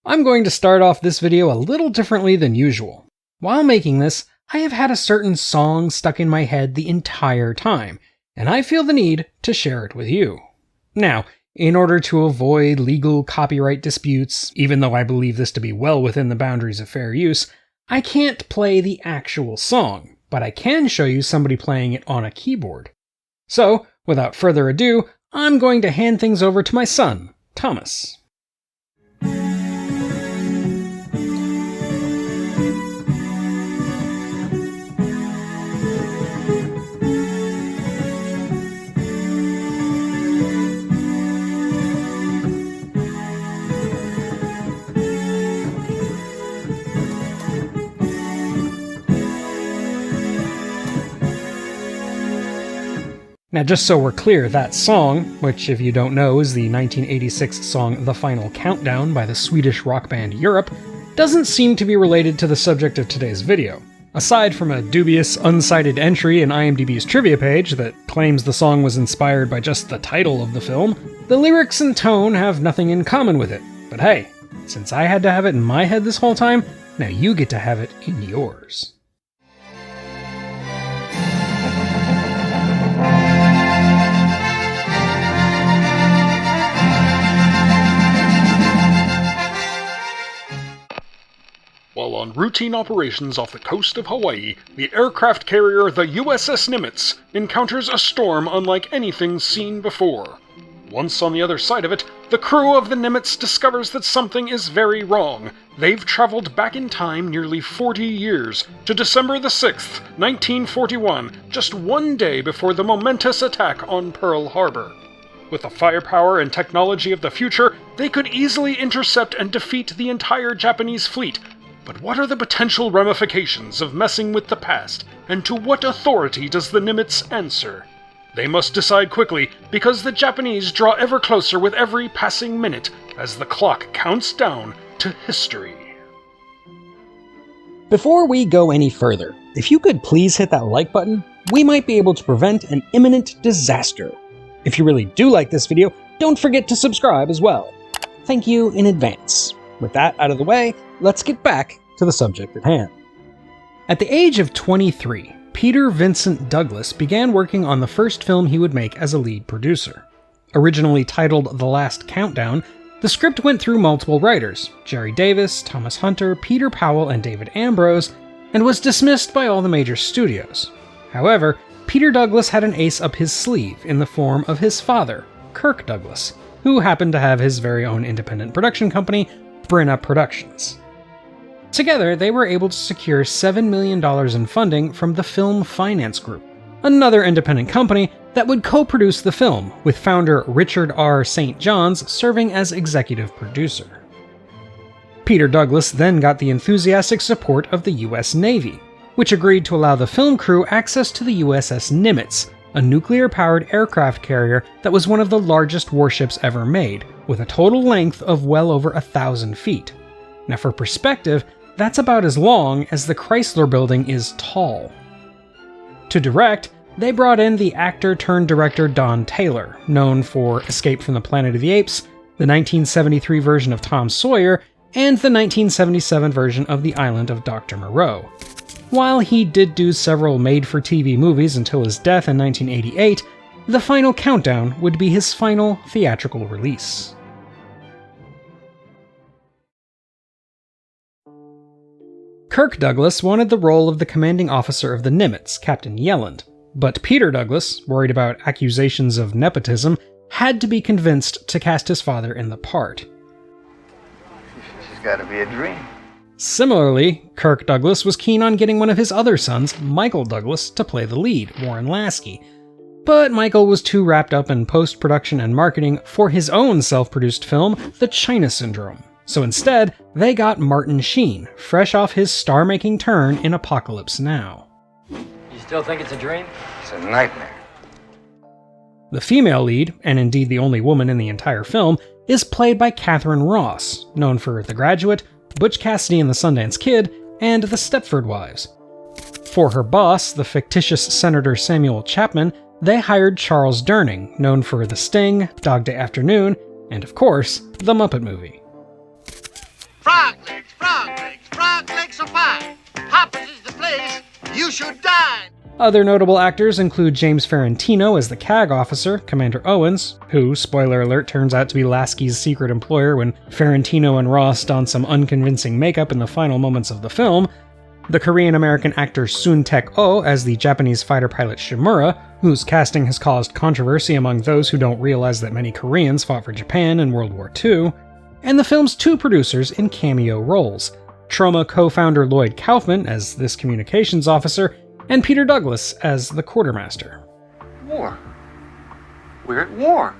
I'm going to start off this video a little differently than usual. While making this, I have had a certain song stuck in my head the entire time, and I feel the need to share it with you. Now, in order to avoid legal copyright disputes, even though I believe this to be well within the boundaries of fair use, I can't play the actual song, but I can show you somebody playing it on a keyboard. So, without further ado, I'm going to hand things over to my son, Thomas. Now, just so we're clear, that song, which if you don't know is the 1986 song The Final Countdown by the Swedish rock band Europe, doesn't seem to be related to the subject of today's video. Aside from a dubious, uncited entry in IMDb's trivia page that claims the song was inspired by just the title of the film, the lyrics and tone have nothing in common with it. But hey, since I had to have it in my head this whole time, now you get to have it in yours. While on routine operations off the coast of Hawaii, the aircraft carrier the USS Nimitz encounters a storm unlike anything seen before. Once on the other side of it, the crew of the Nimitz discovers that something is very wrong. They've traveled back in time nearly 40 years, to December the 6th, 1941, just one day before the momentous attack on Pearl Harbor. With the firepower and technology of the future, they could easily intercept and defeat the entire Japanese fleet. But what are the potential ramifications of messing with the past, and to what authority does the Nimitz answer? They must decide quickly, because the Japanese draw ever closer with every passing minute as the clock counts down to history. Before we go any further, if you could please hit that like button, we might be able to prevent an imminent disaster. If you really do like this video, don't forget to subscribe as well. Thank you in advance. With that out of the way, let's get back to the subject at hand. At the age of 23, Peter Vincent Douglas began working on the first film he would make as a lead producer. Originally titled The Last Countdown, the script went through multiple writers, Jerry Davis, Thomas Hunter, Peter Powell, and David Ambrose, and was dismissed by all the major studios. However, Peter Douglas had an ace up his sleeve in the form of his father, Kirk Douglas, who happened to have his very own independent production company, Brenna Productions. Together, they were able to secure $7 million in funding from the Film Finance Group, another independent company that would co-produce the film, with founder Richard R. St. John's serving as executive producer. Peter Douglas then got the enthusiastic support of the US Navy, which agreed to allow the film crew access to the USS Nimitz, a nuclear-powered aircraft carrier that was one of the largest warships ever made, with a total length of well over 1,000 feet. Now for perspective, that's about as long as the Chrysler Building is tall. To direct, they brought in the actor-turned-director Don Taylor, known for Escape from the Planet of the Apes, the 1973 version of Tom Sawyer, and the 1977 version of The Island of Dr. Moreau. While he did do several made-for-TV movies until his death in 1988, The Final Countdown would be his final theatrical release. Kirk Douglas wanted the role of the commanding officer of the Nimitz, Captain Yelland, but Peter Douglas, worried about accusations of nepotism, had to be convinced to cast his father in the part. She's gotta be a dream. Similarly, Kirk Douglas was keen on getting one of his other sons, Michael Douglas, to play the lead, Warren Lasky. But Michael was too wrapped up in post-production and marketing for his own self-produced film, The China Syndrome. So instead, they got Martin Sheen, fresh off his star-making turn in Apocalypse Now. You still think it's a dream? It's a nightmare. The female lead, and indeed the only woman in the entire film, is played by Catherine Ross, known for The Graduate, Butch Cassidy and the Sundance Kid, and The Stepford Wives. For her boss, the fictitious Senator Samuel Chapman, they hired Charles Durning, known for The Sting, Dog Day Afternoon, and of course, The Muppet Movie. frog legs are fine. Hoppers is the place you should dine. Other notable actors include James Ferrantino as the CAG officer, Commander Owens, who, spoiler alert, turns out to be Lasky's secret employer when Ferrantino and Ross don some unconvincing makeup in the final moments of the film, the Korean-American actor Soon Taek-oh as the Japanese fighter pilot Shimura, whose casting has caused controversy among those who don't realize that many Koreans fought for Japan in World War II, and the film's two producers in cameo roles, Troma co-founder Lloyd Kaufman as this communications officer, and Peter Douglas as the quartermaster. War. We're at war.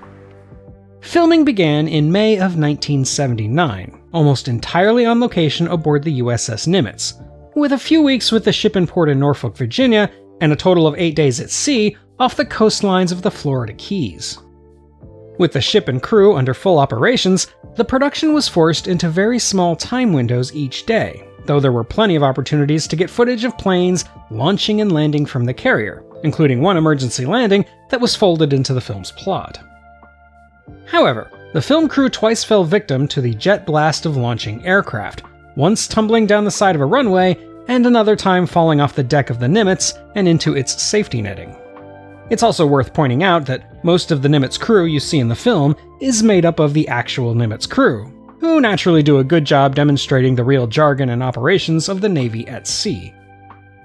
Filming began in May of 1979, almost entirely on location aboard the USS Nimitz, with a few weeks with the ship in port in Norfolk, Virginia, and a total of 8 days at sea off the coastlines of the Florida Keys. With the ship and crew under full operations, the production was forced into very small time windows each day, though there were plenty of opportunities to get footage of planes launching and landing from the carrier, including one emergency landing that was folded into the film's plot. However, the film crew twice fell victim to the jet blast of launching aircraft, once tumbling down the side of a runway, and another time falling off the deck of the Nimitz and into its safety netting. It's also worth pointing out that most of the Nimitz crew you see in the film is made up of the actual Nimitz crew, who naturally do a good job demonstrating the real jargon and operations of the Navy at sea.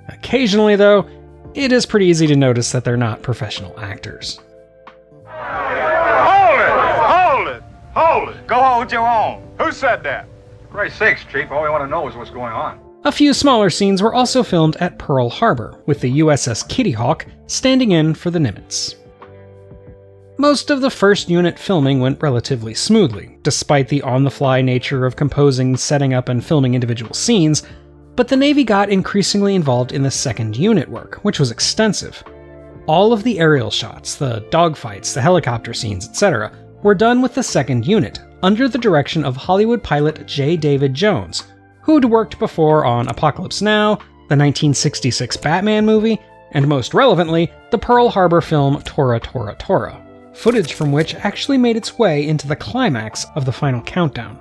Occasionally, though, it is pretty easy to notice that they're not professional actors. Hold it! Go hold your own. Who said that? For Christ's sakes, Chief, all we want to know is what's going on. A few smaller scenes were also filmed at Pearl Harbor, with the USS Kitty Hawk standing in for the Nimitz. Most of the first unit filming went relatively smoothly, despite the on-the-fly nature of composing, setting up, and filming individual scenes, but the Navy got increasingly involved in the second unit work, which was extensive. All of the aerial shots, the dogfights, the helicopter scenes, etc., were done with the second unit, under the direction of Hollywood pilot J. David Jones, who'd worked before on Apocalypse Now, the 1966 Batman movie, and most relevantly, the Pearl Harbor film Tora Tora Tora, footage from which actually made its way into the climax of the final countdown.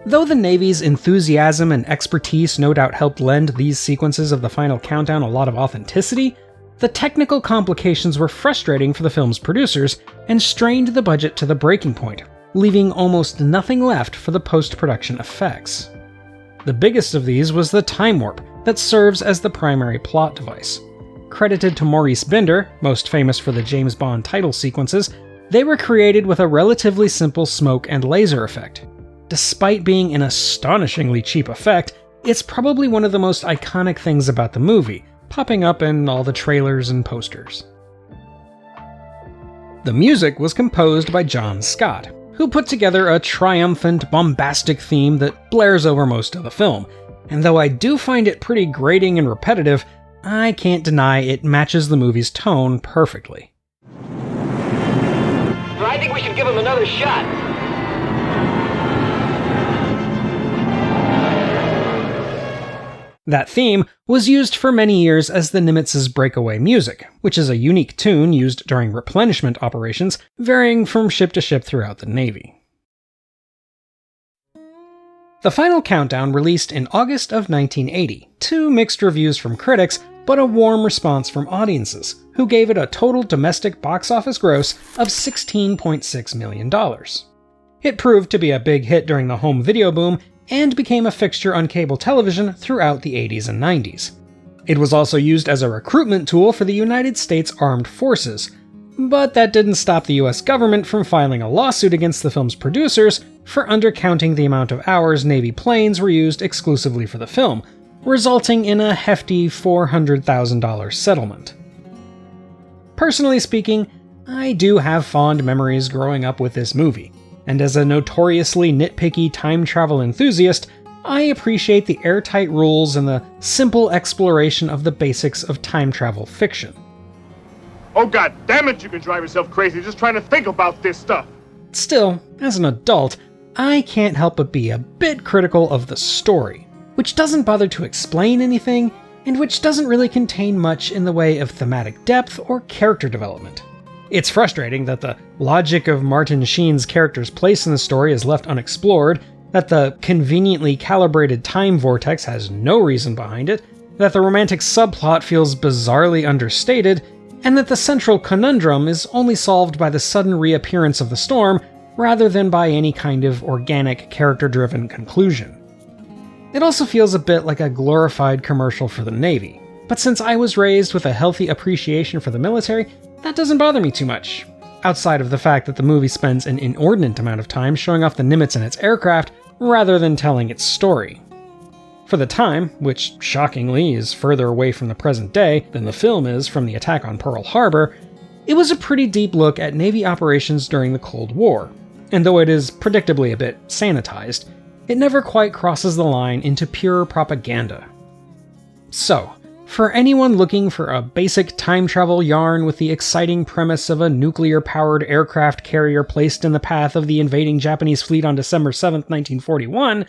Though the Navy's enthusiasm and expertise no doubt helped lend these sequences of the final countdown a lot of authenticity, the technical complications were frustrating for the film's producers and strained the budget to the breaking point, leaving almost nothing left for the post-production effects. The biggest of these was the time warp that serves as the primary plot device. Credited to Maurice Binder, most famous for the James Bond title sequences, they were created with a relatively simple smoke and laser effect. Despite being an astonishingly cheap effect, it's probably one of the most iconic things about the movie, popping up in all the trailers and posters. The music was composed by John Scott, who put together a triumphant, bombastic theme that blares over most of the film, and though I do find it pretty grating and repetitive, I can't deny it matches the movie's tone perfectly. I think we should give him another shot. That theme was used for many years as the Nimitz's breakaway music, which is a unique tune used during replenishment operations, varying from ship to ship throughout the Navy. The final countdown released in August of 1980, to mixed reviews from critics, but a warm response from audiences, who gave it a total domestic box office gross of $16.6 million. It proved to be a big hit during the home video boom, and became a fixture on cable television throughout the 80s and 90s. It was also used as a recruitment tool for the United States Armed Forces, but that didn't stop the US government from filing a lawsuit against the film's producers for undercounting the amount of hours Navy planes were used exclusively for the film, resulting in a hefty $400,000 settlement. Personally speaking, I do have fond memories growing up with this movie, and as a notoriously nitpicky time travel enthusiast, I appreciate the airtight rules and the simple exploration of the basics of time travel fiction. Oh god damn it, you can drive yourself crazy just trying to think about this stuff! Still, as an adult, I can't help but be a bit critical of the story, which doesn't bother to explain anything, and which doesn't really contain much in the way of thematic depth or character development. It's frustrating that the logic of Martin Sheen's character's place in the story is left unexplored, that the conveniently calibrated time vortex has no reason behind it, that the romantic subplot feels bizarrely understated, and that the central conundrum is only solved by the sudden reappearance of the storm rather than by any kind of organic, character-driven conclusion. It also feels a bit like a glorified commercial for the Navy, but since I was raised with a healthy appreciation for the military, that doesn't bother me too much, outside of the fact that the movie spends an inordinate amount of time showing off the Nimitz and its aircraft rather than telling its story. For the time, which shockingly is further away from the present day than the film is from the attack on Pearl Harbor, it was a pretty deep look at Navy operations during the Cold War, and though it is predictably a bit sanitized, it never quite crosses the line into pure propaganda. So, for anyone looking for a basic time travel yarn with the exciting premise of a nuclear-powered aircraft carrier placed in the path of the invading Japanese fleet on December 7th, 1941,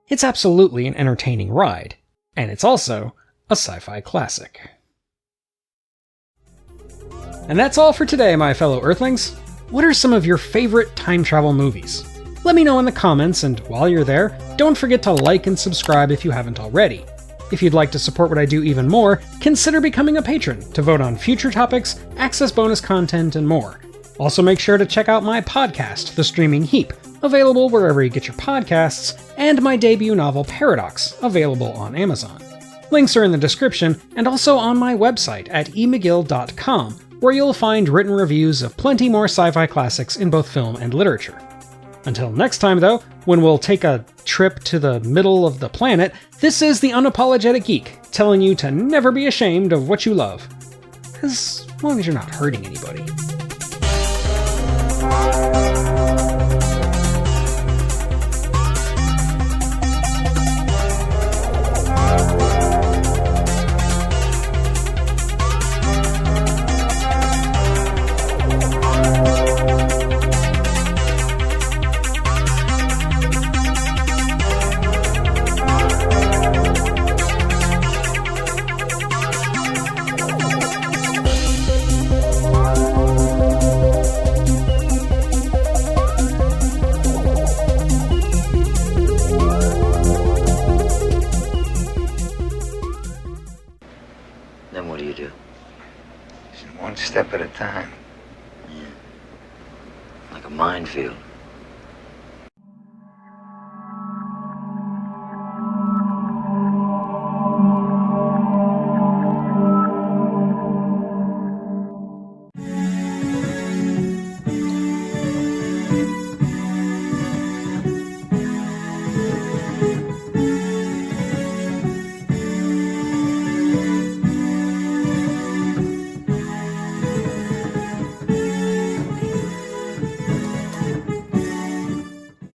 it's absolutely an entertaining ride, and it's also a sci-fi classic. And that's all for today, my fellow Earthlings. What are some of your favorite time travel movies? Let me know in the comments, and while you're there, don't forget to like and subscribe if you haven't already. If you'd like to support what I do even more, consider becoming a patron to vote on future topics, access bonus content, and more. Also make sure to check out my podcast, The Streaming Heap, available wherever you get your podcasts, and my debut novel Paradox, available on Amazon. Links are in the description, and also on my website at emcgill.com, where you'll find written reviews of plenty more sci-fi classics in both film and literature. Until next time, though, when we'll take a trip to the middle of the planet, this is the Unapologetic Geek, telling you to never be ashamed of what you love. As long as you're not hurting anybody.